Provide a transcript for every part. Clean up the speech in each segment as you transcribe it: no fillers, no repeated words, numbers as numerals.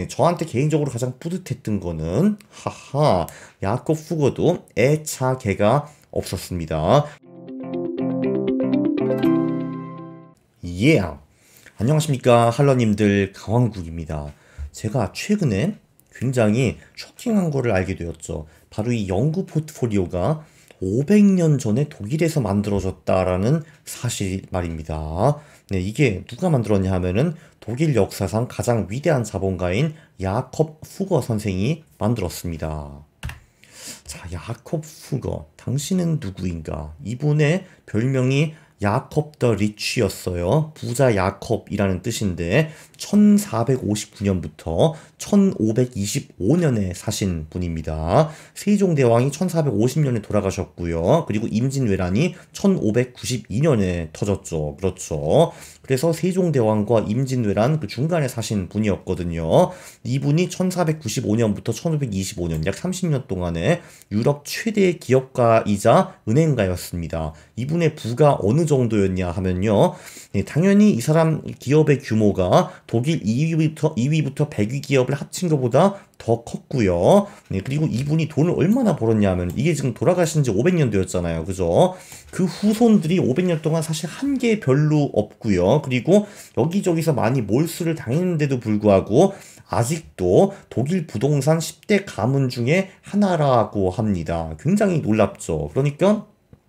저한테 개인적으로 가장 뿌듯했던 거는 하하 야콥 후거도 애차 개가 없었습니다. 예. 안녕하십니까 할러님들 강왕국입니다. 제가 최근에 굉장히 쇼킹한 거를 알게 되었죠. 바로 이 연구 포트폴리오가 500년 전에 독일에서 만들어졌다라는 사실 말입니다. 네, 이게 누가 만들었냐 하면은 독일 역사상 가장 위대한 자본가인 야콥 후거 선생이 만들었습니다. 자, 야콥 후거. 당신은 누구인가? 이분의 별명이 야콥 더 리치였어요. 부자 야콥이라는 뜻인데 1459년부터 1525년에 사신 분입니다. 세종대왕이 1450년에 돌아가셨고요. 그리고 임진왜란이 1592년에 터졌죠. 그렇죠. 그래서 세종대왕과 임진왜란 그 중간에 사신 분이었거든요. 이분이 1495년부터 1525년 약 30년 동안에 유럽 최대의 기업가이자 은행가였습니다. 이분의 부가 어느 정도였냐 하면요. 당연히 이 사람 기업의 규모가 독일 2위부터 100위 기업을 합친 것보다 더 컸고요. 그리고 이분이 돈을 얼마나 벌었냐 하면 이게 지금 돌아가신 지 500년 되었잖아요. 그죠? 그 후손들이 500년 동안 사실 한 게 별로 없고요. 그리고 여기저기서 많이 몰수를 당했는데도 불구하고 아직도 독일 부동산 10대 가문 중에 하나라고 합니다. 굉장히 놀랍죠. 그러니까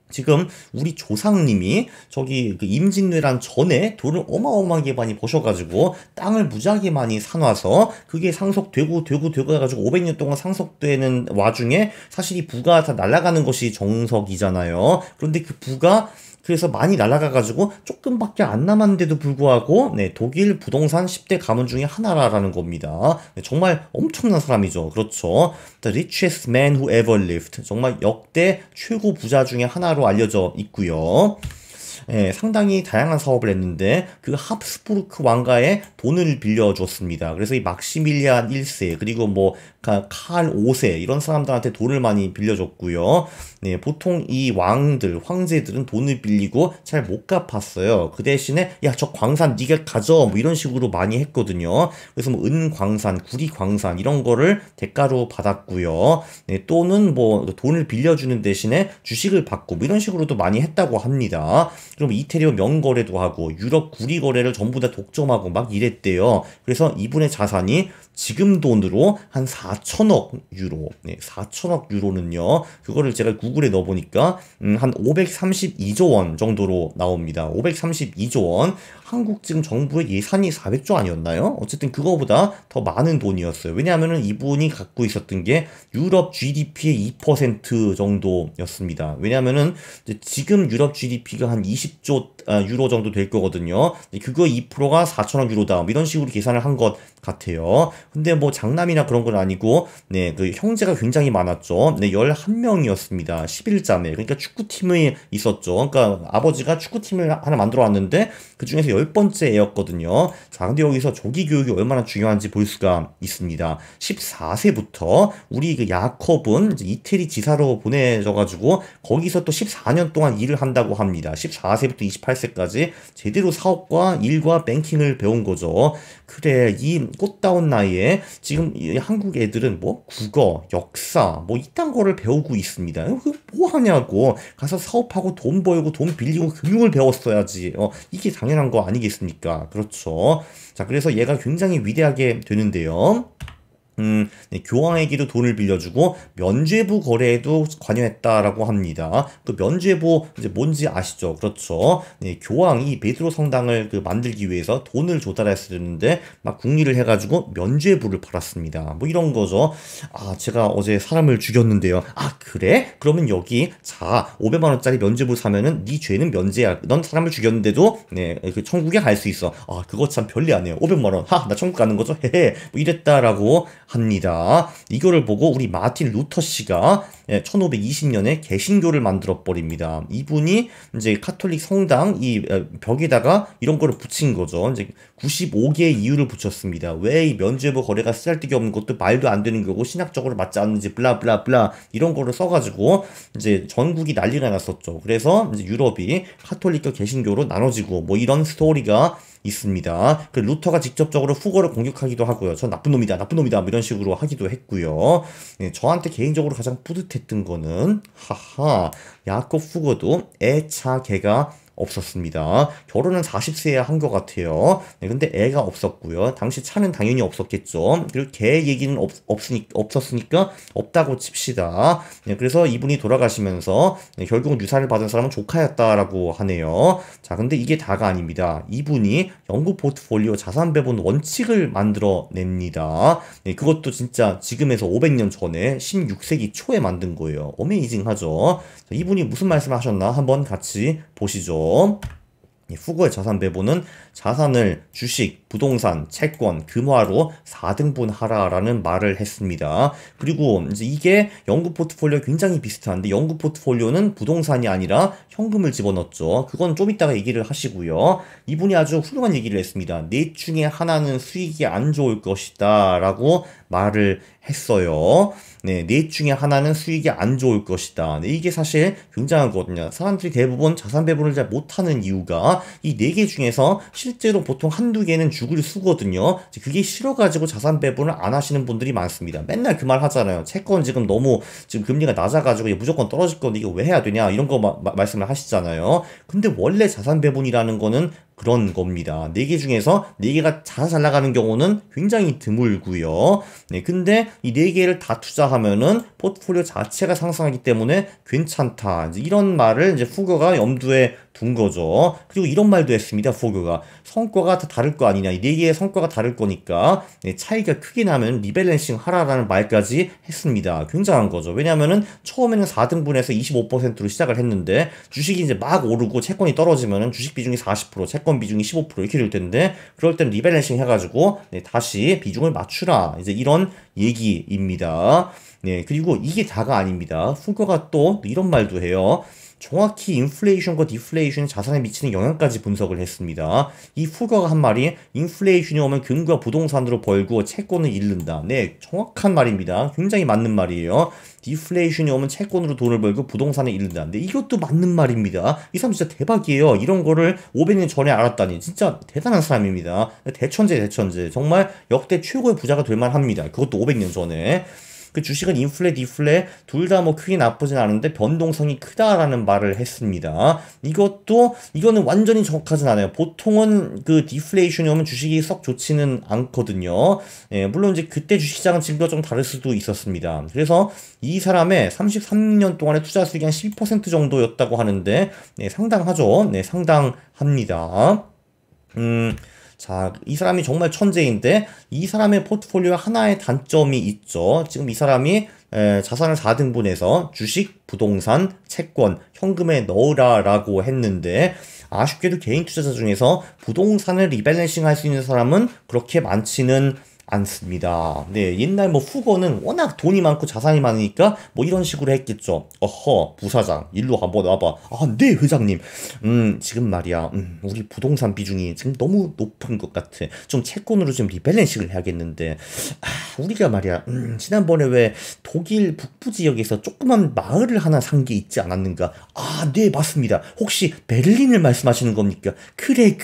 지금 우리 조상님이 저기 그 임진왜란 전에 돈을 어마어마하게 많이 버셔가지고 땅을 무지하게 많이 사놔서 그게 상속되고 해가지고 500년 동안 상속되는 와중에 사실 이 부가 다 날아가는 것이 정석이잖아요. 그런데 그 부가 그래서 많이 날아가가지고 조금밖에 안 남았는데도 불구하고 독일 부동산 10대 가문 중에 하나라는 겁니다. 정말 엄청난 사람이죠. 그렇죠. The richest man who ever lived. 정말 역대 최고 부자 중에 하나로 알려져 있고요. 상당히 다양한 사업을 했는데 그 합스부르크 왕가에 돈을 빌려줬습니다. 그래서 이 막시밀리안 1세 그리고 뭐 칼 5세 이런 사람들한테 돈을 많이 빌려줬고요. 보통 이 왕들, 황제들은 돈을 빌리고 잘 못 갚았어요. 그 대신에 야, 저 광산 네가 가져 뭐 이런 식으로 많이 했거든요. 그래서 뭐 은광산, 구리광산 이런 거를 대가로 받았고요. 또는 뭐 돈을 빌려주는 대신에 주식을 받고 뭐 이런 식으로도 많이 했다고 합니다. 그럼 이태리와 명거래도 하고 유럽 구리 거래를 전부 다 독점하고 막 이랬대요. 그래서 이분의 자산이 지금 돈으로 한 4천억 유로. 4천억 유로는요. 그거를 제가 구글에 넣어보니까 한 532조 원 정도로 나옵니다. 532조 원. 한국 지금 정부의 예산이 400조 아니었나요? 어쨌든 그거보다 더 많은 돈이었어요. 왜냐하면 이분이 갖고 있었던 게 유럽 GDP의 2% 정도였습니다. 왜냐하면은 지금 유럽 GDP가 한 20조 유로 정도 될 거거든요. 그거 2%가 4천억 유로다. 뭐 이런 식으로 계산을 한 것 같아요. 근데 뭐 장남이나 그런 건 아니고, 그 형제가 굉장히 많았죠. 11명이었습니다. 11자매. 그러니까 축구팀이 있었죠. 그러니까 아버지가 축구팀을 하나 만들어 왔는데, 그 중에서 10번째 애였거든요. 자, 근데 여기서 조기 교육이 얼마나 중요한지 볼 수가 있습니다. 14세부터 우리 그 야콥은 이제 이태리 지사로 보내져가지고, 거기서 또 14년 동안 일을 한다고 합니다. 14세부터 28세까지 제대로 사업과 일과 뱅킹을 배운 거죠. 그래, 이 꽃다운 나이에 지금 이 한국 애들은 뭐 국어, 역사, 뭐 이딴 거를 배우고 있습니다. 뭐 하냐고. 가서 사업하고 돈 벌고 돈 빌리고 금융을 배웠어야지. 이게 당연한 거 아니겠습니까? 그렇죠. 자, 그래서 얘가 굉장히 위대하게 되는데요. 교황에게도 돈을 빌려주고 면죄부 거래에도 관여했다라고 합니다. 그 면죄부 이제 뭔지 아시죠? 그렇죠. 교황이 베드로 성당을 그 만들기 위해서 돈을 조달했었는데 막 궁리를 해가지고 면죄부를 팔았습니다. 뭐 이런 거죠. 아, 제가 어제 사람을 죽였는데요. 아, 그래? 그러면 여기 자 500만 원짜리 면죄부 사면은 네 죄는 면제야. 넌 사람을 죽였는데도 그 천국에 갈 수 있어. 아, 그거 참 별리하네요. 500만 원. 하, 나 천국 가는 거죠? 헤헤. 뭐 이랬다라고 합니다. 이거를 보고 우리 마틴 루터 씨가 1520년에 개신교를 만들어 버립니다. 이분이 이제 카톨릭 성당 이 벽에다가 이런 거를 붙인 거죠. 이제 95개의 이유를 붙였습니다. 왜 이 면죄부 거래가 쓰잘데기 없는 것도 말도 안 되는 거고 신학적으로 맞지 않는지 블라블라블라 이런 거를 써가지고 이제 전국이 난리가 났었죠. 그래서 이제 유럽이 카톨릭과 개신교로 나눠지고 뭐 이런 스토리가 있습니다. 그 루터가 직접적으로 후거를 공격하기도 하고요. 전 나쁜 놈이다, 나쁜 놈이다, 뭐 이런 식으로 하기도 했고요. 네, 저한테 개인적으로 가장 뿌듯했던 거는, 하하, 야콥 후거도 애차 개가 없었습니다. 결혼은 40세에 한 것 같아요. 네, 근데 애가 없었고요. 당시 차는 당연히 없었겠죠. 그리고 개 얘기는 없었으니까 없다고 칩시다. 네, 그래서 이분이 돌아가시면서 네, 결국 유산을 받은 사람은 조카였다라고 하네요. 자, 근데 이게 다가 아닙니다. 이분이 연구 포트폴리오 자산 배분 원칙을 만들어냅니다. 네, 그것도 진짜 지금에서 500년 전에 16세기 초에 만든 거예요. 어메이징하죠. 자, 이분이 무슨 말씀을 하셨나 한번 같이 보시죠. 후고의 자산 배분은 자산을 주식, 부동산, 채권, 금화로 4등분하라라는 말을 했습니다. 그리고 이제 이게 연구 포트폴리오 굉장히 비슷한데 연구 포트폴리오는 부동산이 아니라 현금을 집어넣었죠. 그건 좀 이따가 얘기를 하시고요. 이분이 아주 훌륭한 얘기를 했습니다. 넷 중에 하나는 수익이 안 좋을 것이다 라고 말을 했어요. 네, 넷 중에 하나는 수익이 안 좋을 것이다. 네, 이게 사실 굉장한 거거든요. 사람들이 대부분 자산 배분을 잘 못하는 이유가 이 네 개 중에서 실제로 보통 한두 개는 죽을 수거든요. 그게 싫어가지고 자산 배분을 안 하시는 분들이 많습니다. 맨날 그 말 하잖아요. 채권 지금 너무 지금 금리가 낮아가지고 무조건 떨어질 건데 이거 왜 해야 되냐 이런 거 말씀을 하시잖아요. 근데 원래 자산 배분이라는 거는 그런 겁니다. 네 개 중에서 네 개가 잘 나가는 경우는 굉장히 드물고요. 네, 근데 이 네 개를 다 투자하면은 포트폴리오 자체가 상승하기 때문에 괜찮다. 이제 이런 말을 이제 후거가 염두에 둔 거죠. 그리고 이런 말도 했습니다. 후거가 성과가 다 다를 거 아니냐. 이 네 개의 성과가 다를 거니까 네, 차이가 크게 나면 리밸런싱 하라라는 말까지 했습니다. 굉장한 거죠. 왜냐하면은 처음에는 4등분해서 25%로 시작을 했는데 주식이 이제 막 오르고 채권이 떨어지면은 주식 비중이 40%, 채권 비중이 15% 이렇게 될 텐데 그럴 때는 리밸런싱 해가지고 네, 다시 비중을 맞추라. 이제 이런 얘기입니다. 네, 그리고 이게 다가 아닙니다. 후거가 또 이런 말도 해요. 정확히 인플레이션과 디플레이션이 자산에 미치는 영향까지 분석을 했습니다. 이 후거가 한 말이 인플레이션이 오면 금과 부동산으로 벌고 채권을 잃는다. 네, 정확한 말입니다. 굉장히 맞는 말이에요. 디플레이션이 오면 채권으로 돈을 벌고 부동산을 잃는다. 근데 이것도 맞는 말입니다. 이 사람 진짜 대박이에요. 이런 거를 500년 전에 알았다니 진짜 대단한 사람입니다. 대천재. 정말 역대 최고의 부자가 될 만합니다. 그것도 500년 전에. 그 주식은 인플레, 디플레 둘 다 뭐 크게 나쁘진 않은데 변동성이 크다라는 말을 했습니다. 이거는 완전히 정확하진 않아요. 보통은 그 디플레이션이 오면 주식이 썩 좋지는 않거든요. 예, 물론 이제 그때 주식시장은 지금과 좀 다를 수도 있었습니다. 그래서 이 사람의 33년 동안의 투자 수익이 한 12% 정도였다고 하는데 네, 상당하죠. 네, 상당합니다. 자, 이 사람이 정말 천재인데 이 사람의 포트폴리오에 하나의 단점이 있죠. 지금 이 사람이 자산을 4등분해서 주식, 부동산, 채권, 현금에 넣으라라고 했는데 아쉽게도 개인 투자자 중에서 부동산을 리밸런싱 할 수 있는 사람은 그렇게 많지는 않습니다. 네, 옛날 뭐 후거는 워낙 돈이 많고 자산이 많으니까 뭐 이런 식으로 했겠죠. 어허, 부사장, 일로 한번 와봐. 아, 네, 회장님. 지금 말이야. 우리 부동산 비중이 지금 너무 높은 것 같아. 좀 채권으로 좀 리밸런싱을 해야겠는데. 우리가 말이야. 지난번에 왜 독일 북부 지역에서 조그만 마을을 하나 산 게 있지 않았는가? 아, 네, 맞습니다. 혹시 베를린을 말씀하시는 겁니까? 그래.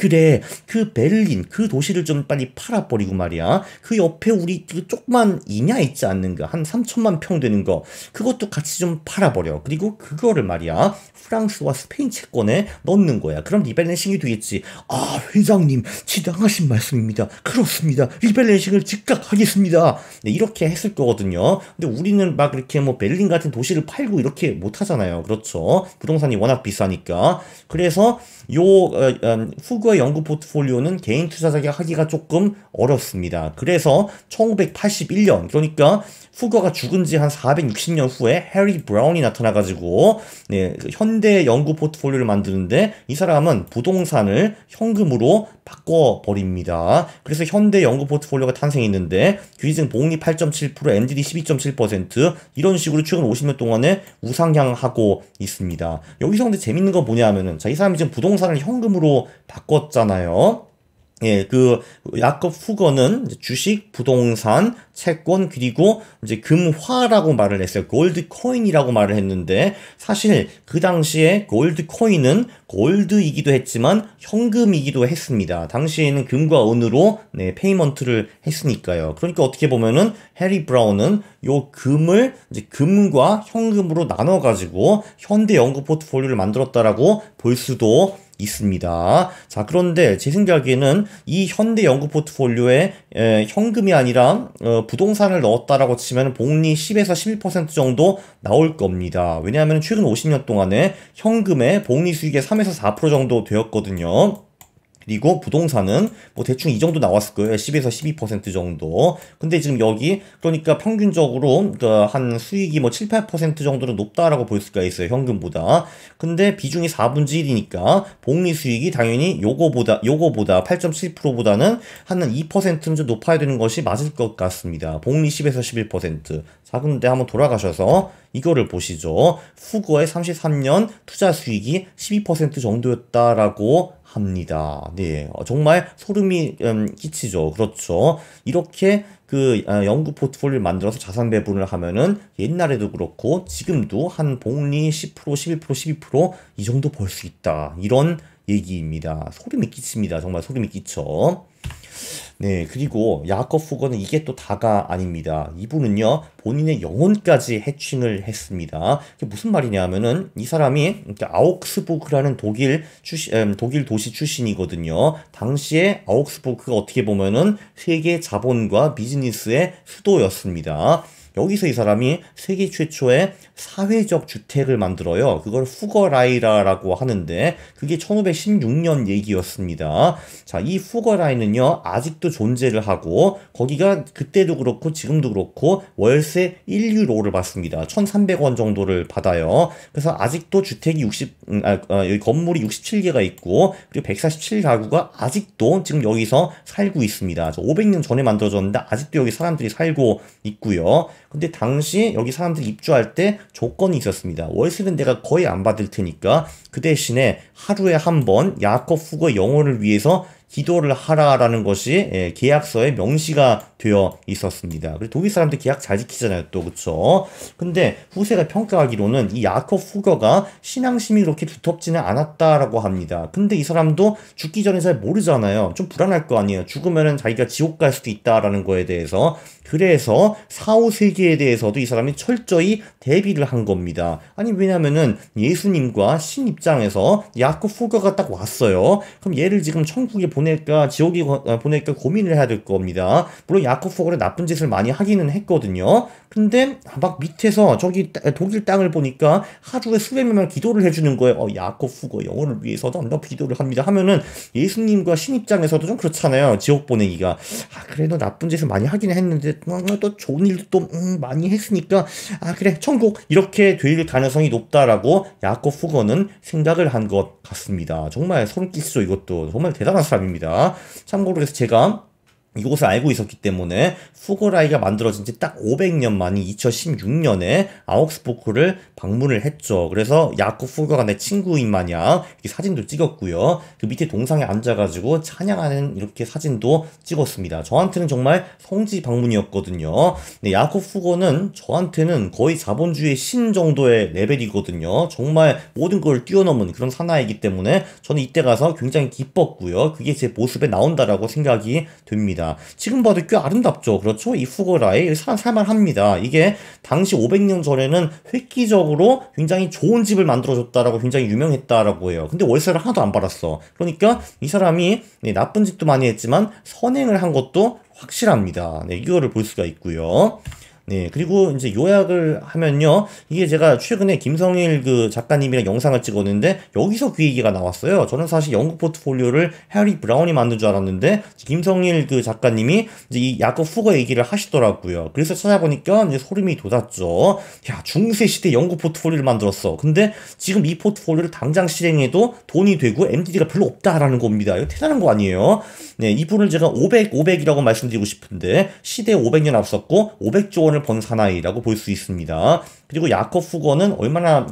그 베를린, 그 도시를 좀 빨리 팔아버리고 말이야. 그 옆에 우리 그 조그만 이냐 있지 않는가? 한 3천만 평 되는 거. 그것도 같이 좀 팔아버려. 그리고 그거를 말이야. 프랑스와 스페인 채권에 넣는 거야. 그럼 리밸런싱이 되겠지. 아, 회장님, 지당하신 말씀입니다. 그렇습니다. 리밸런싱을 즉각 하겠습니다. 네, 이렇게 했을 거거든요. 근데 우리는 막 이렇게 뭐 베를린 같은 도시를 팔고 이렇게 못 하잖아요. 그렇죠. 부동산이 워낙 비싸니까. 그래서 후거의 연구 포트폴리오는 개인 투자자가 하기가 조금 어렵습니다. 그래서 1981년, 그러니까 후거가 죽은 지 한 460년 후에 해리 브라운이 나타나가지고 네, 현대 연구 포트폴리오를 만드는데 이 사람은 부동산을 현금으로 바꿔버립니다. 그래서 현대 연구 포트폴리오가 탄생했는데 규이증 복리 8.7%, MDD 12.7% 이런 식으로 최근 50년 동안에 우상향하고 있습니다. 여기서 근데 재밌는 건 뭐냐 하면은 자, 이 사람이 지금 부동산을 현금으로 바꿨잖아요. 예, 그 야콥 후거는 이제 주식, 부동산, 채권 그리고 이제 금화라고 말을 했어요. 골드 코인이라고 말을 했는데 사실 그 당시에 골드 코인은 골드이기도 했지만 현금이기도 했습니다. 당시에는 금과 은으로 네, 페이먼트를 했으니까요. 그러니까 어떻게 보면은 해리 브라운은 요 금을 이제 금과 현금으로 나눠 가지고 현대 연구 포트폴리오를 만들었다라고 볼 수도 있습니다. 자, 그런데 제 생각에는 이 현대 연구 포트폴리오에 현금이 아니라 부동산을 넣었다라고 치면 복리 10에서 11% 정도 나올 겁니다. 왜냐하면 최근 50년 동안에 현금의 복리 수익의 3에서 4% 정도 되었거든요. 그리고 부동산은 뭐 대충 이 정도 나왔을 거예요. 10에서 12% 정도. 근데 지금 여기 그러니까 평균적으로 그한 수익이 뭐 7, 8% 정도는 높다라고 볼 수가 있어요. 현금보다. 근데 비중이 4분의 1이니까 복리 수익이 당연히 요거보다 8.7%보다는 한 2%는 좀 높아야 되는 것이 맞을 것 같습니다. 복리 10에서 11%. 자, 근데 한번 돌아가셔서 이거를 보시죠. 후거의 33년 투자 수익이 12% 정도였다라고 합니다. 네, 정말 소름이 끼치죠. 그렇죠. 이렇게 연구 포트폴리오를 만들어서 자산 배분을 하면은 옛날에도 그렇고 지금도 한 복리 10%, 11%, 12%이 정도 벌 수 있다. 이런 얘기입니다. 소름이 끼칩니다. 정말 소름이 끼쳐. 네, 그리고 야콥 후거는 이게 또 다가 아닙니다. 이분은요, 본인의 영혼까지 해칭을 했습니다. 이게 무슨 말이냐 하면은, 이 사람이 아우크스부르크라는 독일 도시 출신이거든요. 당시에 아우크스부르크가 어떻게 보면은 세계 자본과 비즈니스의 수도였습니다. 여기서 이 사람이 세계 최초의 사회적 주택을 만들어요. 그걸 후거라이라라고 하는데 그게 1516년 얘기였습니다. 자, 이 후거라이는요 아직도 존재를 하고 거기가 그때도 그렇고 지금도 그렇고 월세 1유로를 받습니다. 1,300원 정도를 받아요. 그래서 아직도 주택이 여기 건물이 67개가 있고 그리고 147가구가 아직도 지금 여기서 살고 있습니다. 500년 전에 만들어졌는데 아직도 여기 사람들이 살고 있고요. 근데 당시 여기 사람들이 입주할 때 조건이 있었습니다. 월세는 내가 거의 안 받을 테니까 그 대신에 하루에 한 번 야콥 후거 영혼을 위해서 기도를 하라라는 것이 계약서에 명시가 되어 있었습니다. 그리고 독일 사람들 계약 잘 지키잖아요, 또 그쵸? 근데 후세가 평가하기로는 이 야콥 후거가 신앙심이 그렇게 두텁지는 않았다라고 합니다. 근데 이 사람도 죽기 전에 잘 모르잖아요. 좀 불안할 거 아니에요. 죽으면은 자기가 지옥 갈 수도 있다라는 거에 대해서. 그래서 4, 5세기에 대해서도 이 사람이 철저히 대비를 한 겁니다. 아니 왜냐면은 예수님과 신 입장에서 야콥 후거가 딱 왔어요. 그럼 얘를 지금 천국에 보낼까 지옥에 보낼까 고민을 해야 될 겁니다. 물론 야콥 후거는 나쁜 짓을 많이 하기는 했거든요. 근데 막 밑에서 저기 독일 땅을 보니까 하루에 수백 명만 기도를 해주는 거예요. 야콥 후거 영혼을 위해서도 너 기도를 합니다 하면은 예수님과 신 입장에서도 좀 그렇잖아요. 지옥 보내기가. 그래도 나쁜 짓을 많이 하긴 했는데 또 좋은 일도 또 많이 했으니까 그래 천국 이렇게 될 가능성이 높다라고 야콥 후거는 생각을 한 것 같습니다. 정말 소름 끼치죠. 이것도 정말 대단한 사람입니다. 참고로 해서 제가 이곳을 알고 있었기 때문에 후거라이가 만들어진 지 딱 500년 만인 2016년에 아우크스부르크를 방문을 했죠. 그래서 야콥 후거가 내 친구인 마냥 이렇게 사진도 찍었고요. 그 밑에 동상에 앉아가지고 찬양하는 이렇게 사진도 찍었습니다. 저한테는 정말 성지 방문이었거든요. 네, 야콥 후거는 저한테는 거의 자본주의 신 정도의 레벨이거든요. 정말 모든 걸 뛰어넘은 그런 사나이기 때문에 저는 이때 가서 굉장히 기뻤고요. 그게 제 모습에 나온다라고 생각이 됩니다. 지금 봐도 꽤 아름답죠. 그렇죠? 이 후거라이 살만합니다. 이게 당시 500년 전에는 획기적으로 굉장히 좋은 집을 만들어줬다라고 굉장히 유명했다라고 해요. 근데 월세를 하나도 안 받았어. 그러니까 이 사람이 나쁜 짓도 많이 했지만 선행을 한 것도 확실합니다. 네, 이거를 볼 수가 있고요. 네, 그리고 이제 요약을 하면요. 이게 제가 최근에 김성일 그 작가님이랑 영상을 찍었는데 여기서 그 얘기가 나왔어요. 저는 사실 연구 포트폴리오를 해리 브라운이 만든 줄 알았는데 김성일 그 작가님이 이제 이 야콥 후거 얘기를 하시더라고요. 그래서 찾아보니까 이제 소름이 돋았죠. 야, 중세 시대 연구 포트폴리오를 만들었어. 근데 지금 이 포트폴리오를 당장 실행해도 돈이 되고 MDD가 별로 없다라는 겁니다. 이거 대단한 거 아니에요? 네, 이분을 제가 500이라고 말씀드리고 싶은데 시대에 500년 앞섰고 500조 원을 번 사나이라고 볼 수 있습니다. 그리고 야콥 후거는 얼마나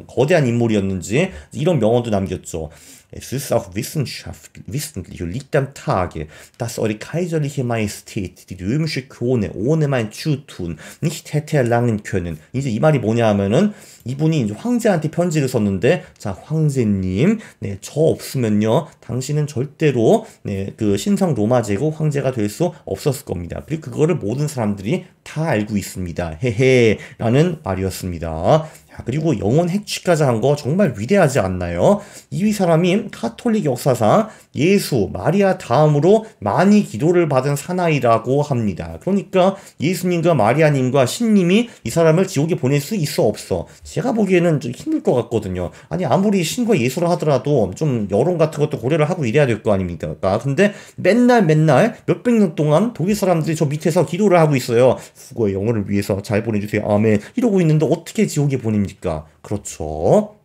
거대한 인물이었는지 이런 명언도 남겼죠. Es ist auch wissentlich und liegt am Tage, dass eure kaiserliche Majestät, die römische Krone, ohne mein Zutun nicht hätte erlangen können. 이제 이 말이 뭐냐 하면은, 이분이 이제 황제한테 편지를 썼는데, 자, 황제님, 네, 저 없으면요, 당신은 절대로, 네, 그 신성 로마 제국 황제가 될 수 없었을 겁니다. 그리고 그거를 모든 사람들이 다 알고 있습니다. 헤헤, 라는 말이었습니다. 그리고 영혼 핵취까지 한 거 정말 위대하지 않나요? 이 사람이 카톨릭 역사상 예수, 마리아 다음으로 많이 기도를 받은 사나이라고 합니다. 그러니까 예수님과 마리아님과 신님이 이 사람을 지옥에 보낼 수 있어 없어? 제가 보기에는 좀 힘들 것 같거든요. 아니 아무리 신과 예수를 하더라도 좀 여론 같은 것도 고려를 하고 이래야 될 거 아닙니까? 근데 맨날 몇백 년 동안 독일 사람들이 저 밑에서 기도를 하고 있어요. 국어의 영혼을 위해서 잘 보내주세요. 아멘. 이러고 있는데 어떻게 지옥에 보냅니까? 그렇죠.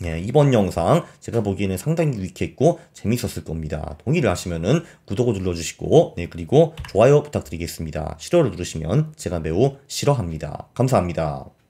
네, 이번 영상 제가 보기에는 상당히 유익했고 재밌었을 겁니다. 동의를 하시면은 구독을 눌러주시고, 네, 그리고 좋아요 부탁드리겠습니다. 싫어를 누르시면 제가 매우 싫어합니다. 감사합니다.